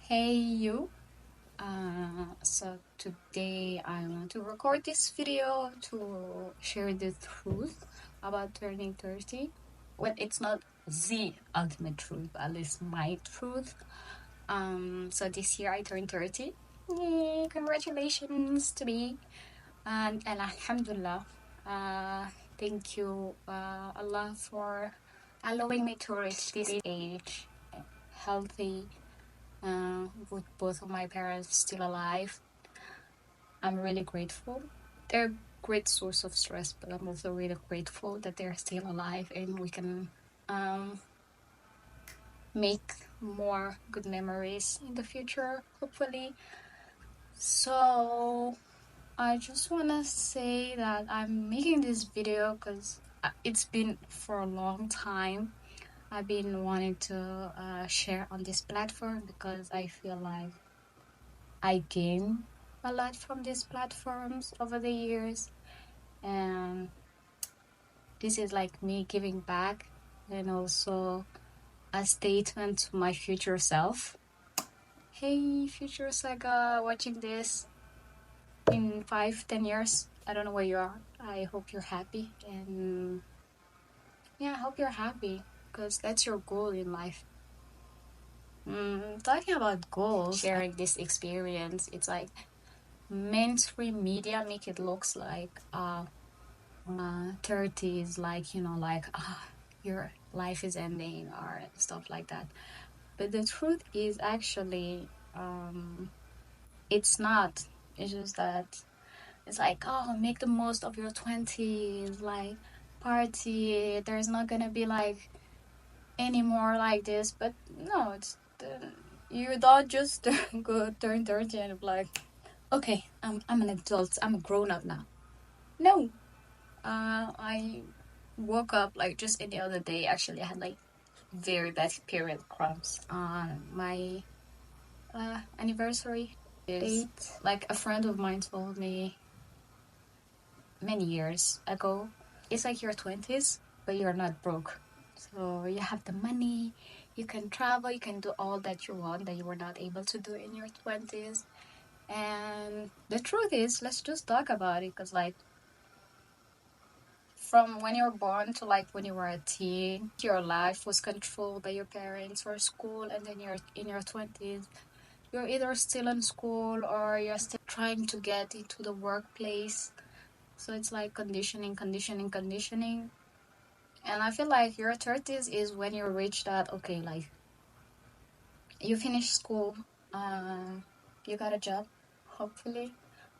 Hey you. So today I want to record this video to share the truth about turning 30. Well, it's not the ultimate truth, but at least my truth. So this year I turned 30. Yay, congratulations to me. And Alhamdulillah. Thank you, Allah, for allowing me to reach this age healthy, with both of my parents still alive. I'm really grateful. They're a great source of stress, but I'm also really grateful that they're still alive and we can um, make more good memories in the future, hopefully. So I just want to say that I'm making this video because it's been for a long time. I've been wanting to share on this platform because I feel like I gain a lot from these platforms over the years, and this is like me giving back and also a statement to my future self. Hey, future Saga, watching this in 5-10 years. I don't know where you are. I hope you're happy, and yeah, I hope you're happy because that's your goal in life. Talking about goals, sharing this experience, it's like mainstream media make it looks like 30s, like your life is ending or stuff like that, but the truth is actually it's not. It's just that it's like, oh, make the most of your 20s, like party, there's not gonna be like any more like this. But no, you don't just go turn 30 and be like, okay, I'm an adult, I'm a grown-up now. No. I woke up like just any other day. Actually, I had like very bad period cramps on my anniversary date. Like a friend of mine told me many years ago, it's like your 20s, but you're not broke. So you have the money, you can travel, you can do all that you want that you were not able to do in your 20s. And the truth is, let's just talk about it because, like, from when you were born to like when you were a teen, your life was controlled by your parents or school, and then you're in your 20s. You're either still in school or you're still trying to get into the workplace. So it's like conditioning, conditioning, conditioning. And I feel like your 30s is when you reach that, okay, like you finish school, you got a job, hopefully,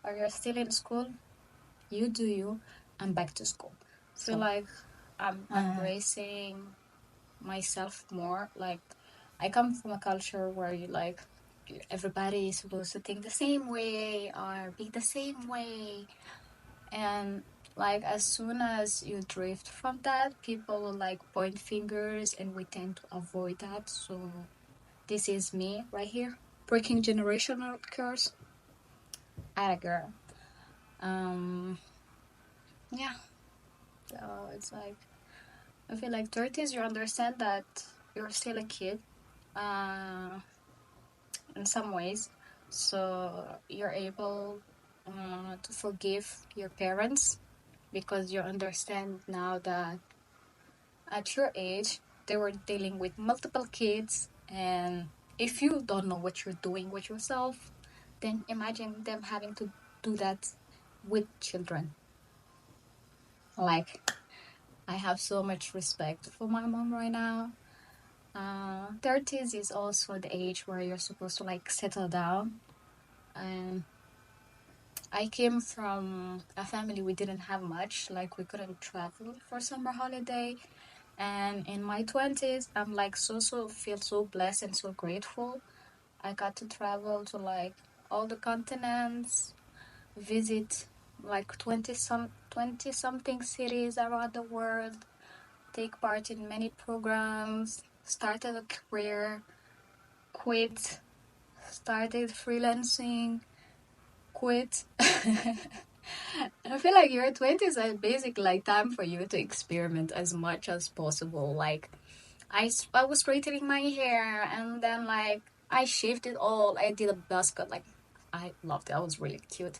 or you're still in school, you do you, I'm back to school. So like I'm embracing myself more. Like I come from a culture where you like everybody is supposed to think the same way or be the same way, and like as soon as you drift from that, people will like point fingers and we tend to avoid that. So this is me right here, breaking generational curse at a girl. Yeah, so it's like I feel like 30s you understand that you're still a kid in some ways, so you're able to forgive your parents because you understand now that at your age they were dealing with multiple kids, and if you don't know what you're doing with yourself, then imagine them having to do that with children. Like, I have so much respect for my mom right now. 30s is also the age where you're supposed to like settle down, and I came from a family we didn't have much, like we couldn't travel for summer holiday. And in my 20s, I'm like feel so blessed and so grateful. I got to travel to like all the continents, visit like 20 something cities around the world, take part in many programs, started a career, quit, started freelancing, quit. I feel like your 20s are basically like time for you to experiment as much as possible. Like, I was straightening my hair, and then like I shaved it all. I did a buzz cut. Like, I loved it. I was really cute.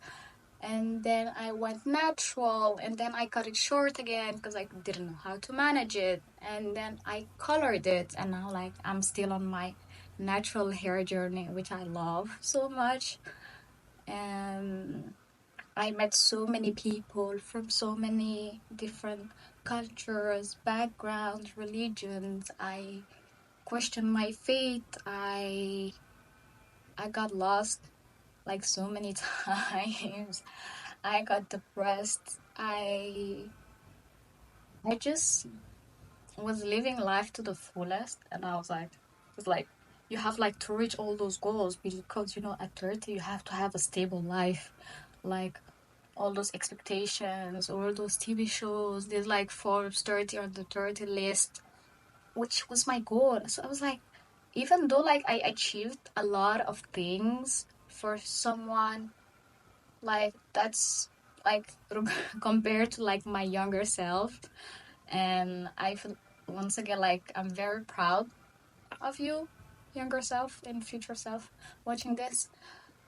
And then I went natural, and then I cut it short again because I didn't know how to manage it. And then I colored it, and now like I'm still on my natural hair journey, which I love so much. And I met so many people from so many different cultures, backgrounds, religions. I questioned my faith. I got lost like so many times. I got depressed. I just was living life to the fullest, and I was like, it's like you have like to reach all those goals because at 30 you have to have a stable life, like all those expectations, all those TV shows. There's like Forbes 30 on the 30 list, which was my goal. So I was like, even though like I achieved a lot of things for someone like that's like compared to like my younger self, and I feel once again like I'm very proud of you, younger self and future self, watching this.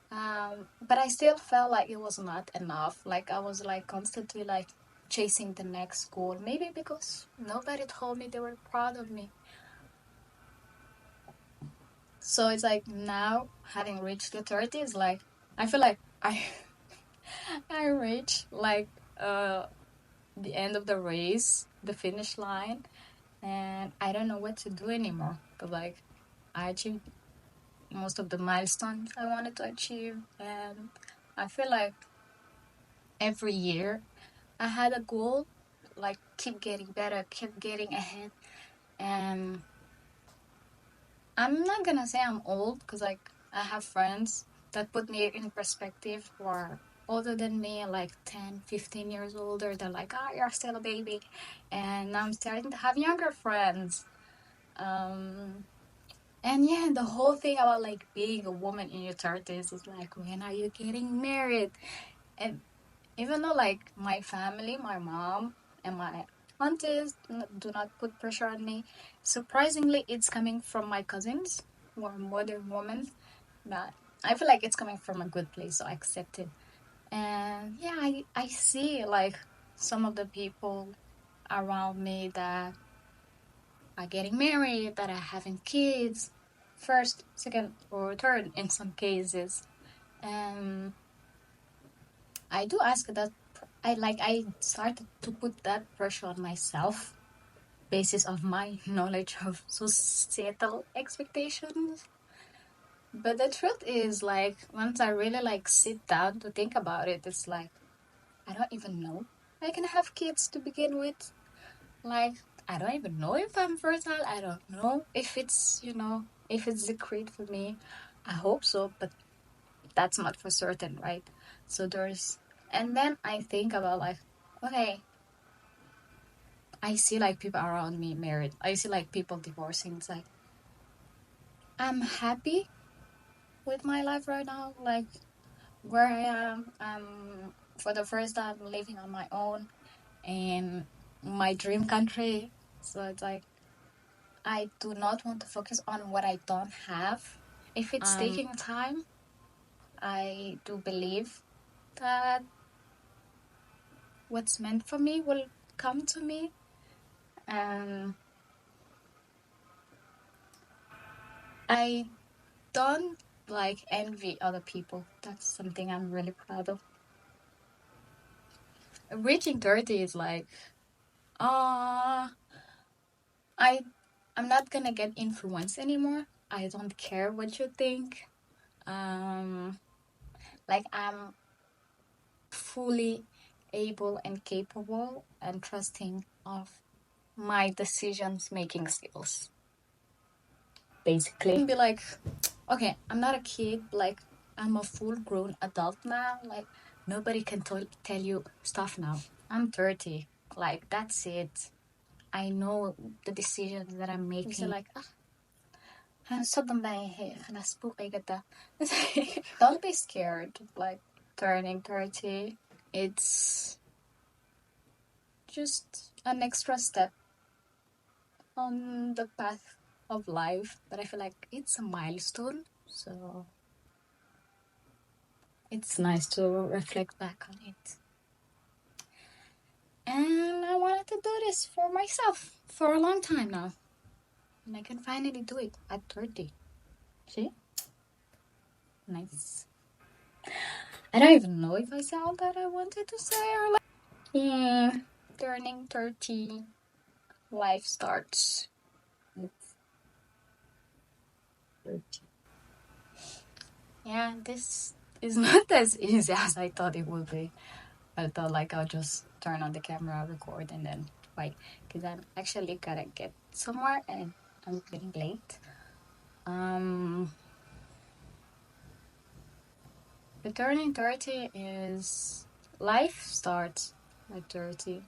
But I still felt like it was not enough. Like I was like constantly like chasing the next goal, maybe because nobody told me they were proud of me. So it's like now having reached the 30s, like I feel like I reached like the end of the race, the finish line, and I don't know what to do anymore. Cause like I achieved most of the milestones I wanted to achieve, and I feel like every year I had a goal, like keep getting better, keep getting ahead. And I'm not gonna say I'm old, cause like I have friends that put me in perspective who are older than me, like 10, 15 years older. They're like, ah, you're still a baby. And I'm starting to have younger friends. Um, and yeah, the whole thing about like being a woman in your 30s is like, when are you getting married? And even though like my family, my mom and my aunties do not put pressure on me, surprisingly, it's coming from my cousins who are modern women. But I feel like it's coming from a good place, so I accept it. And yeah, I see like some of the people around me that are getting married, that are having kids, first, second, or third in some cases. And I do ask that. I started to put that pressure on myself, basis of my knowledge of societal expectations. But the truth is, like, once I really like sit down to think about it, it's like I don't even know I can have kids to begin with. Like, I don't even know if I'm fertile. I don't know if if it's decreed for me. I hope so, but that's not for certain, right? So and then I think about like, okay, I see like people around me married. I see like people divorcing. It's like, I'm happy with my life right now. Like, where I am, for the first time living on my own in my dream country. So it's like, I do not want to focus on what I don't have. If it's taking time, I do believe that what's meant for me will come to me. And I don't like envy other people. That's something I'm really proud of. Reaching 30 is like, uh, I, I'm not gonna get influenced anymore. I don't care what you think. Um, like I'm fully able and capable and trusting of my decisions making skills. Basically, be like, okay, I'm not a kid. Like, I'm a full grown adult now. Like, nobody can tell you stuff now. I'm 30. Like, that's it. I know the decisions that I'm making. Like, don't be scared. Like, turning 30. It's just an extra step on the path. of life that I feel like it's a milestone. So it's nice to reflect back on it. And I wanted to do this for myself for a long time now. And I can finally do it at 30. See? Nice. I don't even know if I said all that I wanted to say or like. Yeah. Turning 30, life starts. It's 30. Yeah, this is not as easy as I thought it would be. I thought like I'll just turn on the camera, record, and then wait, because I'm actually gotta get somewhere and I'm getting late. Um, the turning 30 is life starts at 30.